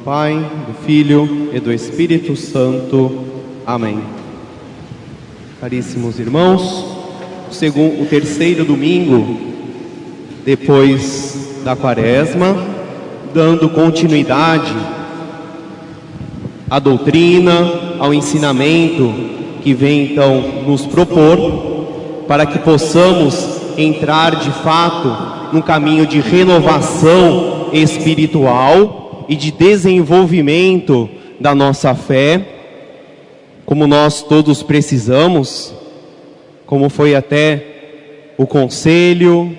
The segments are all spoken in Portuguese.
Pai, do Filho e do Espírito Santo. Amém. Caríssimos irmãos, o terceiro domingo depois da Quaresma, dando continuidade à doutrina, ao ensinamento que vem então nos propor, para que possamos entrar de fato num caminho de renovação espiritual e de desenvolvimento da nossa fé, como nós todos precisamos, como foi até o conselho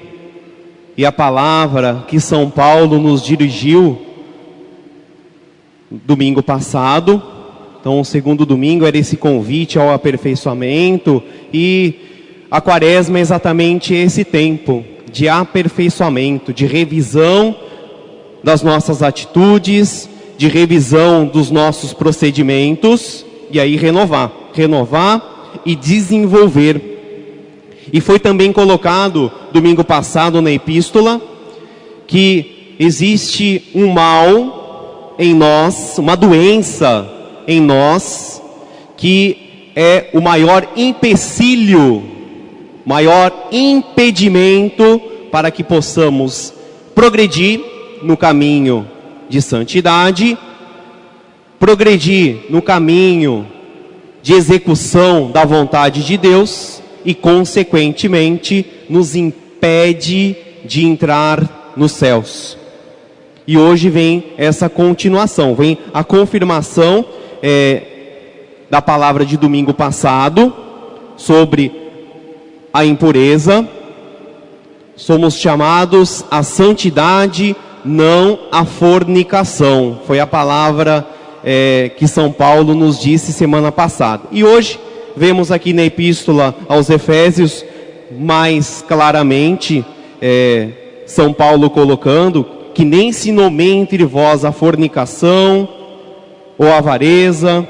e a palavra que São Paulo nos dirigiu domingo passado. Então, o segundo domingo era esse convite ao aperfeiçoamento, e a Quaresma é exatamente esse tempo de aperfeiçoamento, de revisão das nossas atitudes, de revisão dos nossos procedimentos, e aí renovar e desenvolver. E foi também colocado domingo passado na epístola que existe um mal em nós, uma doença em nós, que é o maior empecilho, maior impedimento para que possamos progredir no caminho de santidade, progredir no caminho de execução da vontade de Deus e, consequentemente, nos impede de entrar nos céus. E hoje vem essa continuação, vem a confirmação da palavra de domingo passado sobre a impureza. Somos chamados à santidade, não à fornicação. Foi a palavra que São Paulo nos disse semana passada. E hoje vemos aqui na epístola aos Efésios mais claramente São Paulo colocando que nem se nomeie entre vós a fornicação ou a avareza,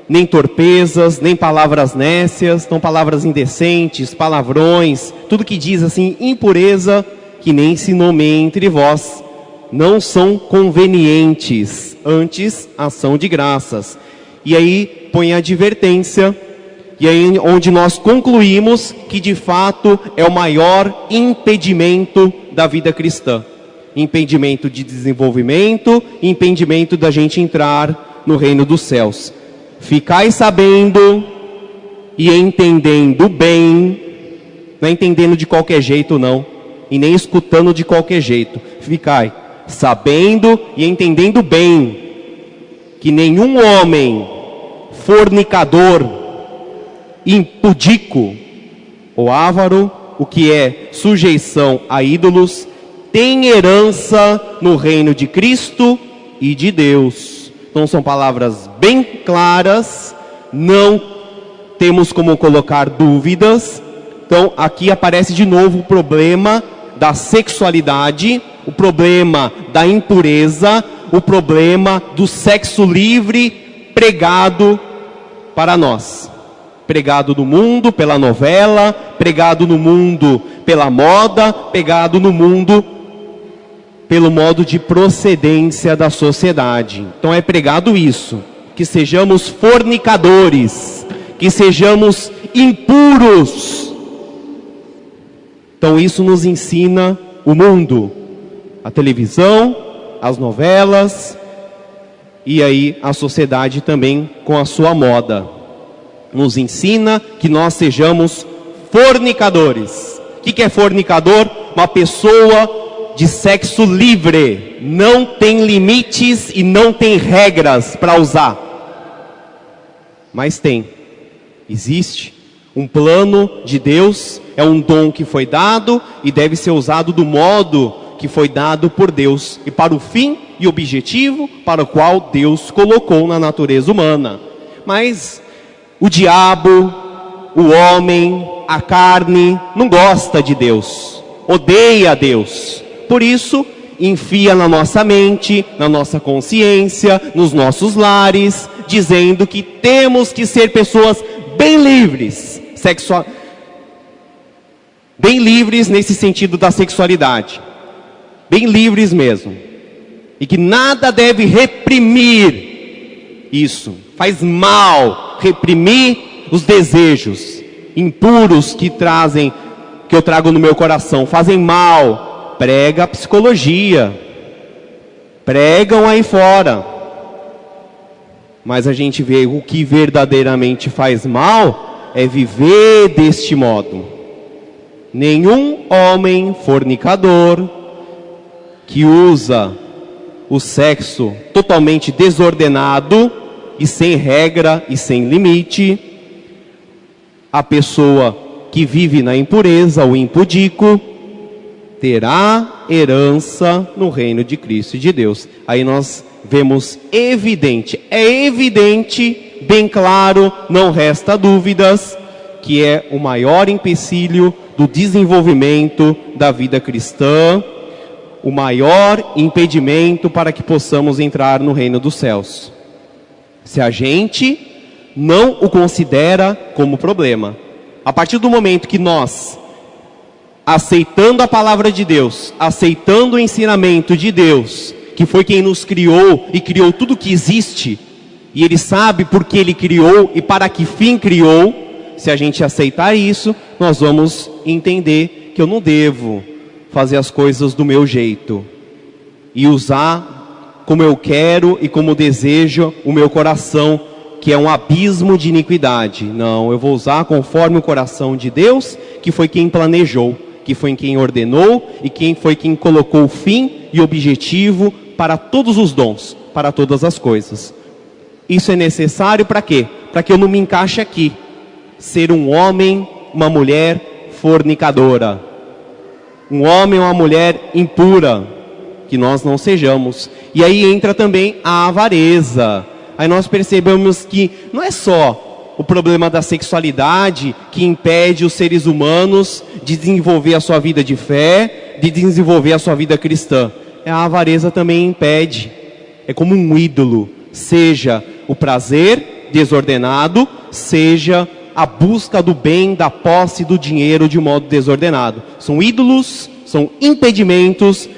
nem torpezas, nem palavras nécias, não palavras indecentes, palavrões, tudo que diz assim, impureza, que nem se nomeie entre vós, não são convenientes, antes ação de graças. E aí põe a advertência, e aí onde nós concluímos que de fato é o maior impedimento da vida cristã. Impedimento de desenvolvimento, impedimento da gente entrar no reino dos céus. Ficai sabendo e entendendo bem, não é entendendo de qualquer jeito não, e nem escutando de qualquer jeito. Ficai sabendo e entendendo bem que nenhum homem fornicador, impudico ou avaro, o que é sujeição a ídolos, tem herança no reino de Cristo e de Deus. Então são palavras bem claras, não temos como colocar dúvidas. Então aqui aparece de novo o problema da sexualidade, o problema da impureza, o problema do sexo livre pregado para nós. Pregado no mundo pela novela, pregado no mundo pela moda, pregado no mundo pelo modo de procedência da sociedade. Então é pregado isso, que sejamos fornicadores, que sejamos impuros. Então isso nos ensina o mundo, a televisão, as novelas, e aí a sociedade também com a sua moda. Nos ensina que nós sejamos fornicadores. O que é fornicador? Uma pessoa de sexo livre, não tem limites e não tem regras para usar. Mas existe um plano de Deus, é um dom que foi dado e deve ser usado do modo que foi dado por Deus e para o fim e objetivo para o qual Deus colocou na natureza humana. Mas o diabo, o homem, a carne, não gosta de Deus, odeia Deus. Por isso, enfia na nossa mente, na nossa consciência, nos nossos lares, dizendo que temos que ser pessoas bem livres, bem livres nesse sentido da sexualidade, bem livres mesmo. e que nada deve reprimir isso. Faz mal reprimir os desejos impuros que eu trago no meu coração. Fazem mal. Prega a psicologia. Pregam aí fora. Mas a gente vê o que verdadeiramente faz mal é viver deste modo. Nenhum homem fornicador que usa o sexo totalmente desordenado e sem regra e sem limite, a pessoa que vive na impureza, o impudico, terá herança no reino de Cristo e de Deus. Aí nós vemos evidente, bem claro, não resta dúvidas, que é o maior empecilho do desenvolvimento da vida cristã, o maior impedimento para que possamos entrar no reino dos céus. Se a gente não o considera como problema. A partir do momento que nós, aceitando a palavra de Deus, aceitando o ensinamento de Deus, que foi quem nos criou e criou tudo que existe, e Ele sabe por que Ele criou e para que fim criou, se a gente aceitar isso, nós vamos entender que eu não devo fazer as coisas do meu jeito e usar como eu quero e como desejo o meu coração, que é um abismo de iniquidade. Não, eu vou usar conforme o coração de Deus, que foi quem planejou, que foi quem ordenou e quem foi quem colocou o fim e objetivo para todos os dons, para todas as coisas. Isso é necessário para quê? Para que eu não me encaixe aqui, ser um homem, uma mulher fornicadora, um homem ou uma mulher impura, que nós não sejamos. E aí entra também a avareza. Aí nós percebemos que não é só o problema da sexualidade que impede os seres humanos de desenvolver a sua vida de fé, de desenvolver a sua vida cristã. A avareza também impede. É como um ídolo, seja o prazer desordenado, seja a busca do bem, da posse, do dinheiro de modo desordenado. São ídolos, são impedimentos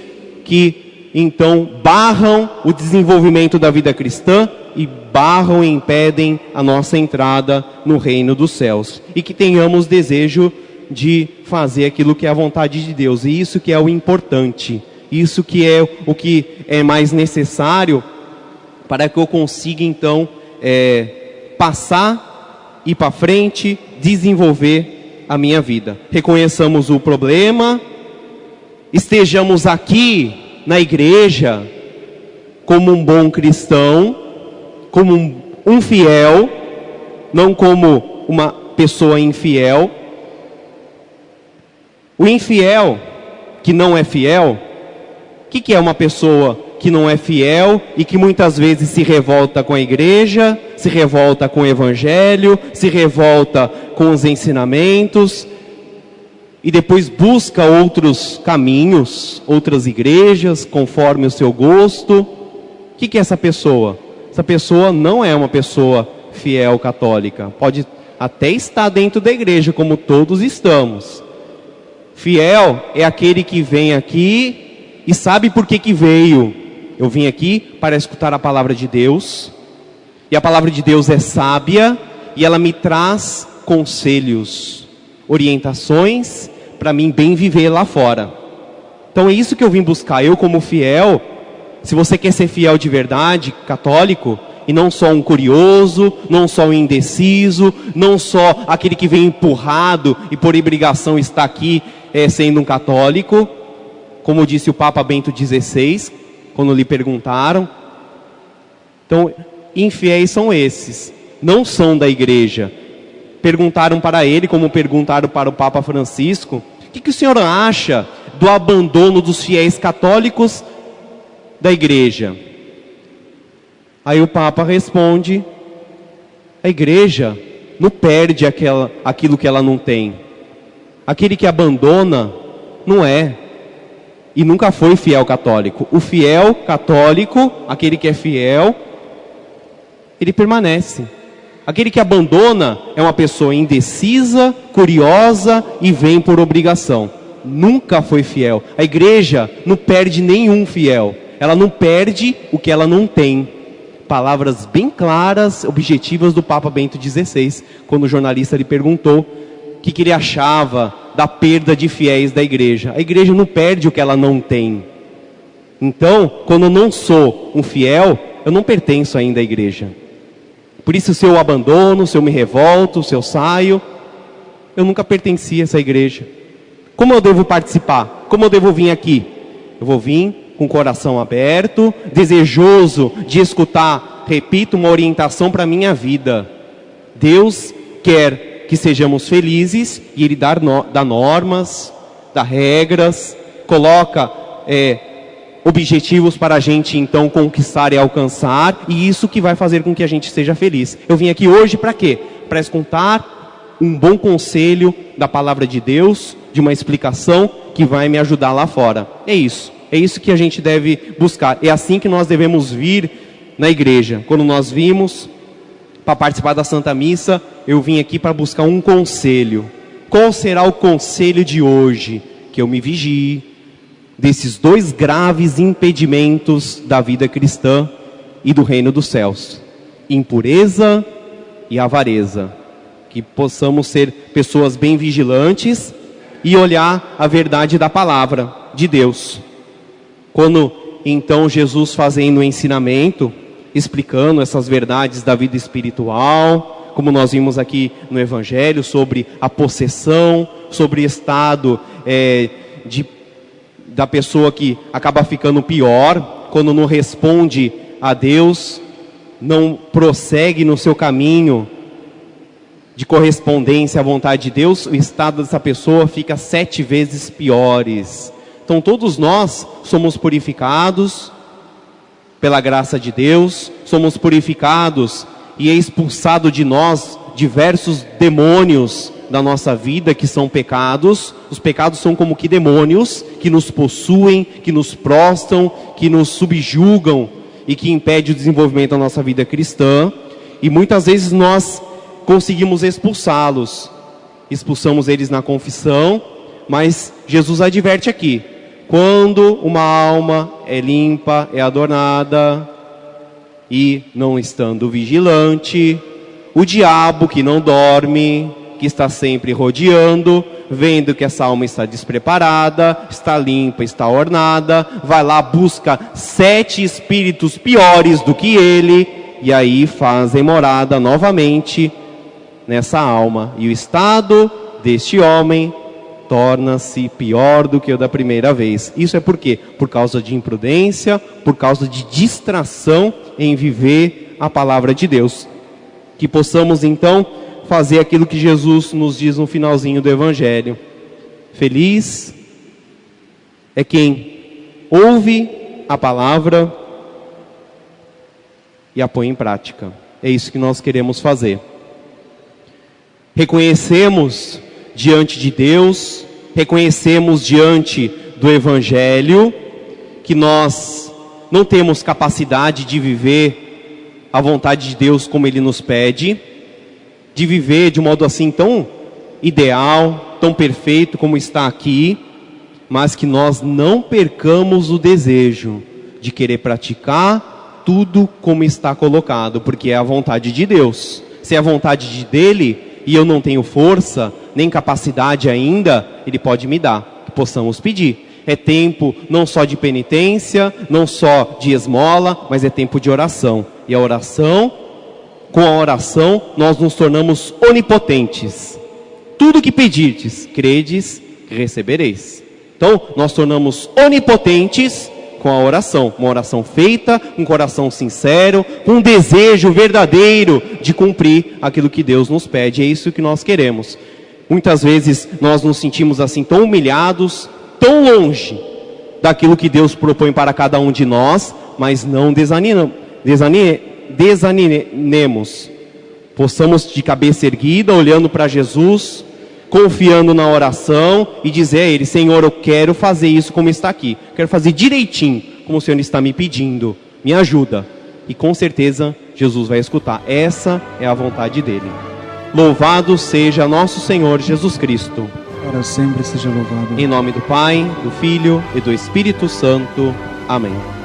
que então barram o desenvolvimento da vida cristã e barram e impedem a nossa entrada no reino dos céus. E que tenhamos desejo de fazer aquilo que é a vontade de Deus. E isso que é o importante. Isso que é o que é mais necessário para que eu consiga então passar, ir para frente, desenvolver a minha vida. Reconheçamos o problema, estejamos aqui na igreja como um bom cristão, como um fiel, não como uma pessoa infiel. O infiel, que não é fiel, o que é uma pessoa que não é fiel e que muitas vezes se revolta com a igreja, se revolta com o evangelho, se revolta com os ensinamentos e depois busca outros caminhos, outras igrejas, conforme o seu gosto? O que é essa pessoa? Essa pessoa não é uma pessoa fiel católica. Pode até estar dentro da igreja, como todos estamos. Fiel é aquele que vem aqui e sabe por que veio. Eu vim aqui para escutar a palavra de Deus, e a palavra de Deus é sábia, e ela me traz conselhos, orientações, para mim bem viver lá fora. Então é isso que eu vim buscar, eu como fiel. Se você quer ser fiel de verdade, católico, e não só um curioso, não só um indeciso, não só aquele que vem empurrado e por obrigação está aqui sendo um católico, como disse o Papa Bento XVI, quando lhe perguntaram. Então, infiéis são esses, não são da igreja. Perguntaram para ele, como perguntaram para o Papa Francisco, o que o senhor acha do abandono dos fiéis católicos da igreja? Aí o Papa responde: a igreja não perde aquilo que ela não tem. Aquele que abandona não é e nunca foi fiel católico. O fiel católico, aquele que é fiel, ele permanece. Aquele que abandona é uma pessoa indecisa, curiosa e vem por obrigação. Nunca foi fiel. A igreja não perde nenhum fiel. ela não perde o que ela não tem. Palavras bem claras, objetivas do Papa Bento XVI, quando o jornalista lhe perguntou o que ele achava da perda de fiéis da igreja. A igreja não perde o que ela não tem. Então, quando eu não sou um fiel, eu não pertenço ainda à igreja. Por isso, se eu abandono, se eu me revolto, se eu saio, eu nunca pertenci a essa igreja. Como eu devo participar? Como eu devo vir aqui? Eu vou vir com o coração aberto, desejoso de escutar, repito, uma orientação para a minha vida. Deus quer que sejamos felizes e Ele dá normas, dá regras, coloca objetivos para a gente então conquistar e alcançar, e isso que vai fazer com que a gente seja feliz. Eu vim aqui hoje para quê? Para escutar um bom conselho da palavra de Deus, de uma explicação que vai me ajudar lá fora. É isso que a gente deve buscar. É assim que nós devemos vir na igreja. Quando nós vimos para participar da Santa Missa, eu vim aqui para buscar um conselho. Qual será o conselho de hoje? Que eu me vigie desses dois graves impedimentos da vida cristã e do reino dos céus: impureza e avareza. Que possamos ser pessoas bem vigilantes e olhar a verdade da palavra de Deus. Quando então Jesus fazendo o ensinamento, explicando essas verdades da vida espiritual, como nós vimos aqui no Evangelho, sobre a possessão, sobre o estado da pessoa que acaba ficando pior, quando não responde a Deus, não prossegue no seu caminho de correspondência à vontade de Deus, o estado dessa pessoa fica 7 vezes piores. Então todos nós somos purificados pela graça de Deus, somos purificados e é expulsado de nós diversos demônios da nossa vida, que são pecados. Os pecados são como que demônios que nos possuem, que nos prostram, que nos subjugam e que impedem o desenvolvimento da nossa vida cristã. E muitas vezes nós conseguimos expulsá-los, expulsamos eles na confissão, mas Jesus adverte aqui: quando uma alma é limpa, é adornada, e não estando vigilante, o diabo que não dorme, que está sempre rodeando, vendo que essa alma está despreparada, está limpa, está ornada, vai lá, busca 7 espíritos piores do que ele, e aí fazem morada novamente nessa alma. E o estado deste homem torna-se pior do que o da primeira vez. Isso é por quê? Por causa de imprudência, por causa de distração em viver a palavra de Deus. Que possamos então fazer aquilo que Jesus nos diz no finalzinho do Evangelho. Feliz é quem ouve a palavra e a põe em prática. É isso que nós queremos fazer. Reconhecemos diante de Deus, reconhecemos diante do Evangelho que nós não temos capacidade de viver a vontade de Deus como Ele nos pede, de viver de um modo assim tão ideal, tão perfeito como está aqui, mas que nós não percamos o desejo de querer praticar tudo como está colocado, porque é a vontade de Deus. Se é a vontade dele e eu não tenho força, nem capacidade ainda, Ele pode me dar, que possamos pedir. É tempo não só de penitência, não só de esmola, mas é tempo de oração. E a oração, com a oração, nós nos tornamos onipotentes. Tudo que pedirdes, credes, recebereis. Então, nós tornamos onipotentes com a oração. Uma oração feita, com um coração sincero, com um desejo verdadeiro de cumprir aquilo que Deus nos pede. É isso que nós queremos. Muitas vezes nós nos sentimos assim tão humilhados, tão longe daquilo que Deus propõe para cada um de nós, mas não desanimemos. Possamos de cabeça erguida, olhando para Jesus, confiando na oração e dizer a Ele: Senhor, eu quero fazer isso como está aqui. Quero fazer direitinho, como o Senhor está me pedindo. Me ajuda. E com certeza Jesus vai escutar. Essa é a vontade dEle. Louvado seja nosso Senhor Jesus Cristo. Para sempre seja louvado. Em nome do Pai, do Filho e do Espírito Santo. Amém.